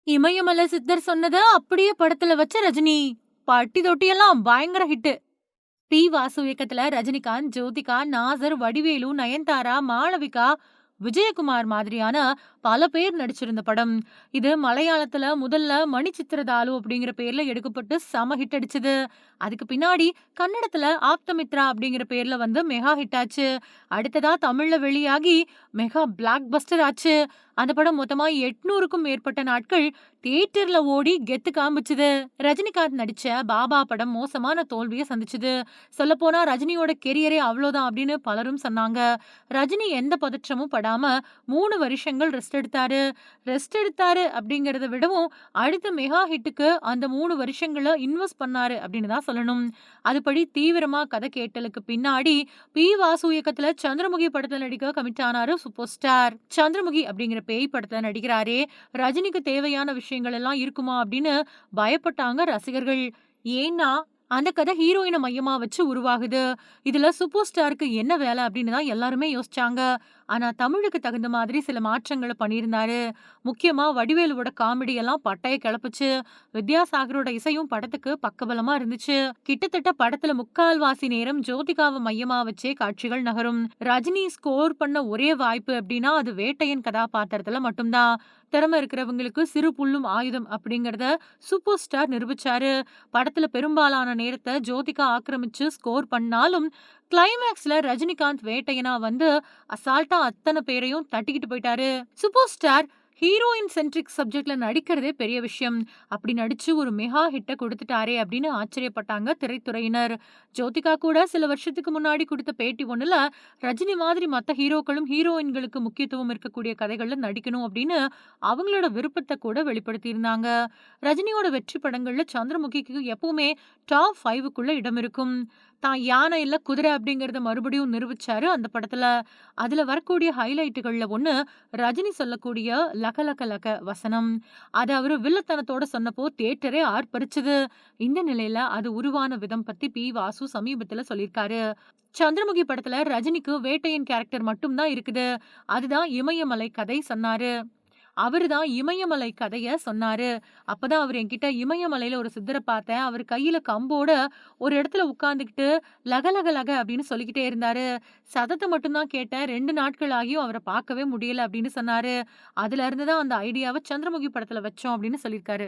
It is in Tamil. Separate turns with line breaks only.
இமயமலை சித்தர் சொன்னத அப்படியே படத்துல வச்ச ரஜினி. பட்டி தொட்டியெல்லாம் பயங்கர ஹிட். பி. வாசு இயக்கத்துல ரஜினிகாந்த், ஜோதிகா, நாசர், வடிவேலு, நயன்தாரா, மாளவிகா, விஜயகுமார் மாதிரியான பல பேர் நடிச்சிருந்த படம். இது மலையாளத்துல முதல்ல மணிச்சித்திரதாலு அப்படிங்கிற பேர்ல எடுக்கப்பட்டு செம ஹிட் அடிச்சது. அதுக்கு பின்னாடி கன்னடத்துல ஆப்தமித்ரா அப்படிங்கிற பேர்ல வந்து மெகா ஹிட் ஆச்சு. அடுத்ததா தமிழ்ல வெளியாகி மெகா பிளாக் பஸ்டர் ஆச்சு. அந்த படம் மொத்தமா 800க்கும் மேற்பட்ட நாட்கள் தியேட்டர்ல ஓடி கெத்து காமிச்சுது. ரஜினிகாந்த் நடிச்ச பாபா படம் மோசமான தோல்விய சந்திச்சுது. சொல்லப்போனா ரஜினியோட கெரியரே அவ்ளோதான் அப்படின்னு பலரும் சொன்னாங்க. ரஜினி எந்த பதற்றமும் படாம 3 வருஷங்கள் ரெஸ்ட் எடுத்தாரு. ரெஸ்ட் எடுத்தாரு அப்படிங்கிறத விடவும், அடுத்த மெகா ஹிட்டுக்கு அந்த 3 வருஷங்கள இன்வெஸ்ட் பண்ணாரு அப்படின்னு தான் சொல்லணும். அதுபடி தீவிரமா கதை கேட்டலுக்கு பின்னாடி, பி. வாசு இயக்கத்துல சந்திரமுகி படத்துல நடிக்க கமிட் ஆனாரு சூப்பர் ஸ்டார். சந்திரமுகி அப்படிங்கிற பேய் படத்துல நடிக்கிறாரே, ரஜினிக்கு தேவையான விஷயங்கள் எல்லாம் இருக்குமா அப்படின்னு பயப்பட்டாங்க ரசிகர்கள். ஏன்னா, அந்த கதை ஹீரோயின மையமா வச்சு உருவாகுது. இதுல சூப்பர் ஸ்டாருக்கு என்ன வேலை அப்படின்னு தான் எல்லாருமே யோசிச்சாங்க. ஆனா தமிழுக்கு தகுந்த மாதிரி சில மாற்றங்கள பண்ணியிருந்தாரு. முக்கியமா வடிவேலுவோட காமெடி எல்லாம் பட்டைய கிளப்புச்சு. வித்யாசாகரோட இசையும் படத்துக்கு பக்கபலமா இருந்துச்சு. கிட்டத்தட்ட படத்துல முக்கால்வாசி நேரம் ஜோதிகாவை மையமா வச்சே காட்சிகள் நகரும். ரஜினி ஸ்கோர் பண்ண ஒரே வாய்ப்பு அப்படின்னா அது வேட்டையன் கதாபாத்திரத்துல மட்டும்தான். திறமை இருக்கிறவங்களுக்கு சிறு புல்லும் ஆயுதம் அப்படிங்கறத சூப்பர் ஸ்டார் நிரூபிச்சாரு. படத்துல பெரும்பாலான நேரத்த ஜோதிகா ஆக்கிரமிச்சு ஸ்கோர் பண்ணாலும், கிளைமேக்ஸ்ல ரஜினிகாந்த் வேட்டையனா வந்து அசால்ட்டா அத்தன பேரையும் தட்டிக்கிட்டு போயிட்டாரு. சூப்பர் ஸ்டார் ஹீரோயின் சென்ட்ரிக் சப்ஜெக்ட்ல நடிக்கிறதே பெரிய விஷயம். அப்படி நடிச்சு ஒரு மெகா ஹிட்ட குடுத்துட்டாரே அப்படின்னு ஆச்சரியப்பட்டாங்க திரைத்துறையினர். ஜோதிகா கூட சில வருஷத்துக்கு முன்னாடி குடுத்த பேட்டி ஒண்ணுல, ரஜினி மாதிரி மத்த ஹீரோக்களும் ஹீரோயின்களுக்கு முக்கியத்துவம் இருக்கக்கூடிய கதைகள்ல நடிக்கணும் அப்படின்னு அவங்களோட விருப்பத்த கூட வெளிப்படுத்தியிருந்தாங்க. ரஜினியோட வெற்றி படங்கள்ல சந்திரமுகிக்கு எப்பவுமே டாப் 5க்குள்ள இடம் இருக்கும். தான் யானை இல்ல குதிரை அப்படிங்கறத மறுபடியும் நிரூபிச்சாரு அந்த படத்துல. அதுல வரக்கூடிய ஹைலைட்டுகள்ல ஒண்ணு ரஜினி சொல்லக்கூடிய லக லக லக வசனம். அத அவரு வில்லத்தனத்தோட சொன்னப்போ தியேட்டரே ஆர்ப்பரிச்சது. இந்த நிலையில அது உருவான விதம் பத்தி பி. வாசு சமீபத்துல சொல்லியிருக்காரு. சந்திரமுகி படத்துல ரஜினிக்கு வேட்டையன் கேரக்டர் மட்டும் தான் இருக்குது. அதுதான் இமயமலை கதை சொன்னாரு. அவருதான் இமயமலை கதைய சொன்னாரு. அப்பதான் அவரு என்கிட்ட இமயமலையில ஒரு சித்தர பார்த்தேன். அவரு கையில கம்போட ஒரு இடத்துல உட்கார்ந்துகிட்டு லக லக லக அப்படின்னு சொல்லிக்கிட்டே இருந்தாரு. சதத்த மட்டும் தான் கேட்டேன். 2 நாட்கள் ஆகியும் அவர பார்க்கவே முடியல அப்படின்னு சொன்னாரு. அதுல இருந்து தான் அந்த ஐடியாவ சந்திரமுகி படத்துல வச்சோம் அப்படின்னு சொல்லியிருக்காரு.